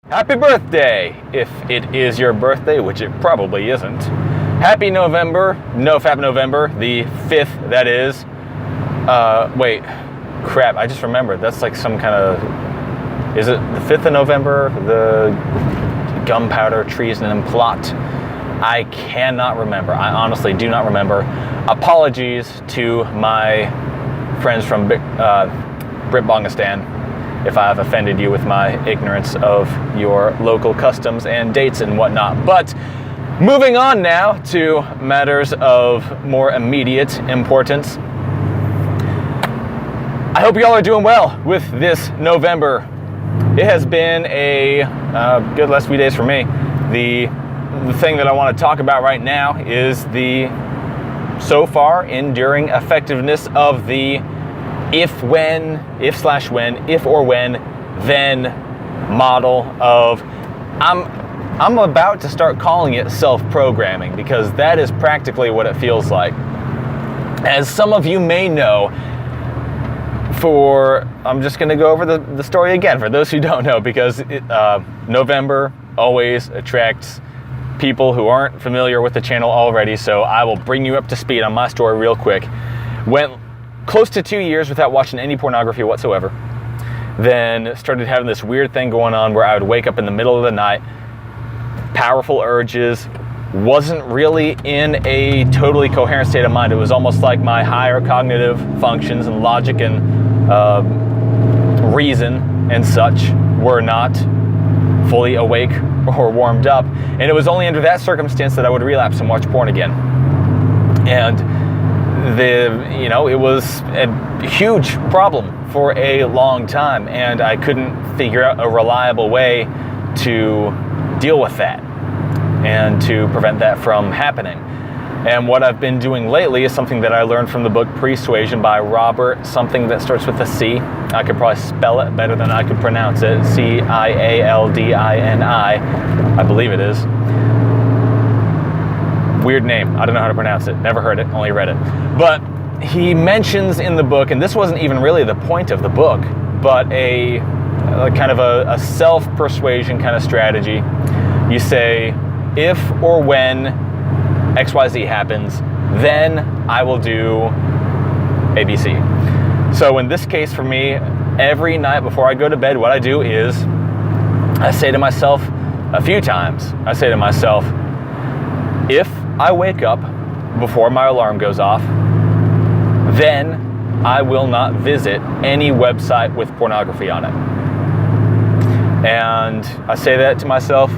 Happy birthday, if it is your birthday, which it probably isn't. Happy November, Nofap November, the 5th, that is. Wait, crap, I just remembered. That's like some kind of, is it the 5th of November? The gunpowder treason plot? I cannot remember. I honestly do not remember. Apologies to my friends from Britbongistan if I have offended you with my ignorance of your local customs and dates and whatnot. But moving on now to matters of more immediate importance. I hope y'all are doing well with this November. It has been a good last few days for me. The thing that I want to talk about right now is the so far enduring effectiveness of the if or when, then model of, I'm about to start calling it self-programming, because that is practically what it feels like. As some of you may know, I'm just going to go over the story again for those who don't know, because November always attracts people who aren't familiar with the channel already, so I will bring you up to speed on my story real quick. Went close to 2 years without watching any pornography whatsoever. Then started having this weird thing going on where I would wake up in the middle of the night, powerful urges, wasn't really in a totally coherent state of mind. It was almost like my higher cognitive functions and logic and reason and such were not fully awake or warmed up. And it was only under that circumstance that I would relapse and watch porn again. And it was a huge problem for a long time, and I couldn't figure out a reliable way to deal with that and to prevent that from happening. And what I've been doing lately is something that I learned from the book Persuasion by Robert, something that starts with a C. I could probably spell it better than I could pronounce it. Cialdini, I believe it is. Weird name. I don't know how to pronounce it. Never heard it, only read it. But he mentions in the book, and this wasn't even really the point of the book, but a kind of a self-persuasion kind of strategy. You say, if or when XYZ happens, then I will do ABC. So in this case for me, every night before I go to bed, what I do is I say to myself a few times, if I wake up before my alarm goes off, then I will not visit any website with pornography on it. And I say that to myself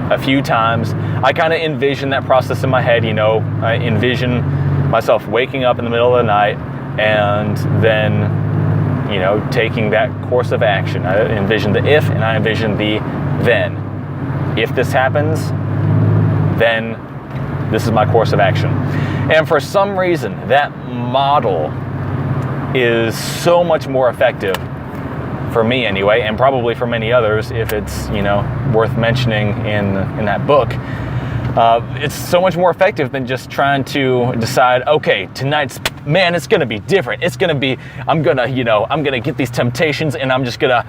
a few times. I kind of envision that process in my head, I envision myself waking up in the middle of the night and then, taking that course of action. I envision the if and I envision the then. If this happens, then this is my course of action. And for some reason, that model is so much more effective, for me anyway, and probably for many others if it's, worth mentioning in that book. It's so much more effective than just trying to decide, okay, tonight's, man, it's gonna be different. It's gonna be, I'm gonna get these temptations and I'm just gonna,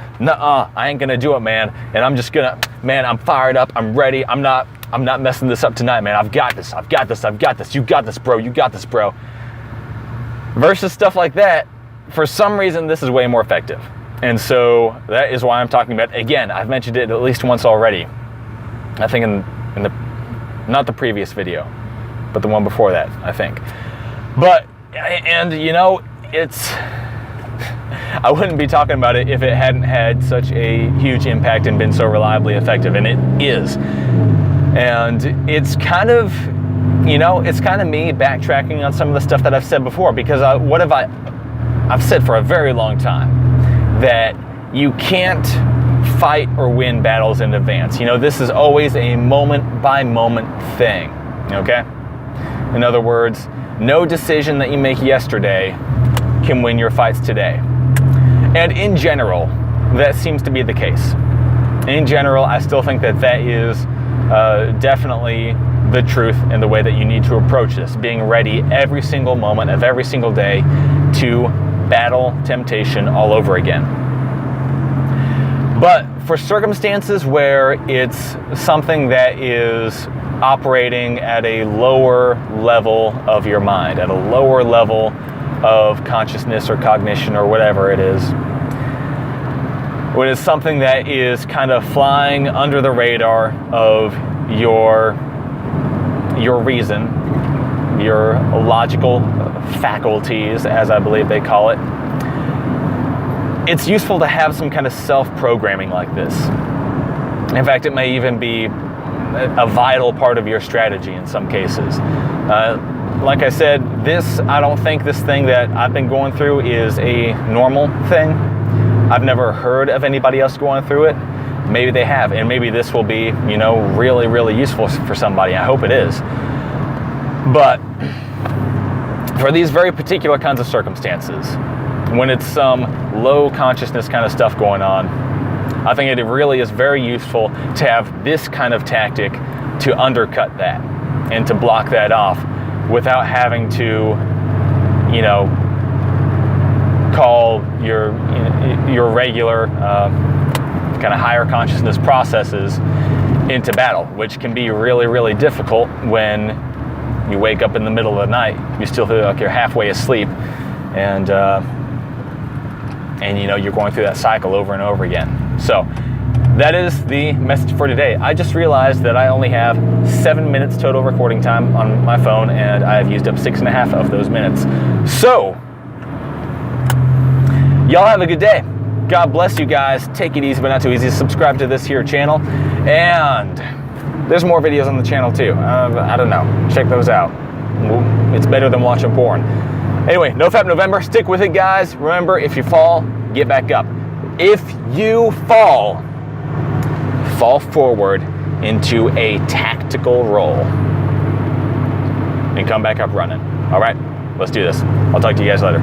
I ain't gonna do it, man. And I'm just gonna, man, I'm fired up, I'm ready, I'm not messing this up tonight, man. I've got this. You got this, bro. Versus stuff like that, for some reason, this is way more effective. And so that is why I'm talking about, again, I've mentioned it at least once already. I think in the, not the previous video, but the one before that, I think. But, and it's, I wouldn't be talking about it if it hadn't had such a huge impact and been so reliably effective, and it is. And it's kind of, it's kind of me backtracking on some of the stuff that I've said before, because I've said for a very long time that you can't fight or win battles in advance. This is always a moment-by-moment thing, okay? In other words, no decision that you make yesterday can win your fights today. And in general, that seems to be the case. In general, I still think that is definitely the truth and the way that you need to approach this, being ready every single moment of every single day to battle temptation all over again. But for circumstances where it's something that is operating at a lower level of your mind, at a lower level of consciousness or cognition or whatever it is, when it's something that is kind of flying under the radar of your reason, your logical faculties, as I believe they call it, it's useful to have some kind of self-programming like this. In fact, it may even be a vital part of your strategy in some cases. Like I said, I don't think this thing that I've been going through is a normal thing. I've never heard of anybody else going through it. Maybe they have, and maybe this will be, really, really useful for somebody. I hope it is. But for these very particular kinds of circumstances, when it's some low consciousness kind of stuff going on, I think it really is very useful to have this kind of tactic to undercut that and to block that off without having to, call your regular kind of higher consciousness processes into battle, which can be really, really difficult when you wake up in the middle of the night. You still feel like you're halfway asleep, and you're going through that cycle over and over again. So that is the message for today. I just realized that I only have 7 minutes total recording time on my phone, and I've used up 6.5 of those minutes. So y'all have a good day. God bless you guys. Take it easy, but not too easy. Subscribe to this here channel, and there's more videos on the channel too. I don't know. Check those out. It's better than watching porn. Anyway, Nofap November. Stick with it, guys. Remember, if you fall, get back up. If you fall forward into a tactical roll and come back up running. All right, let's do this. I'll talk to you guys later.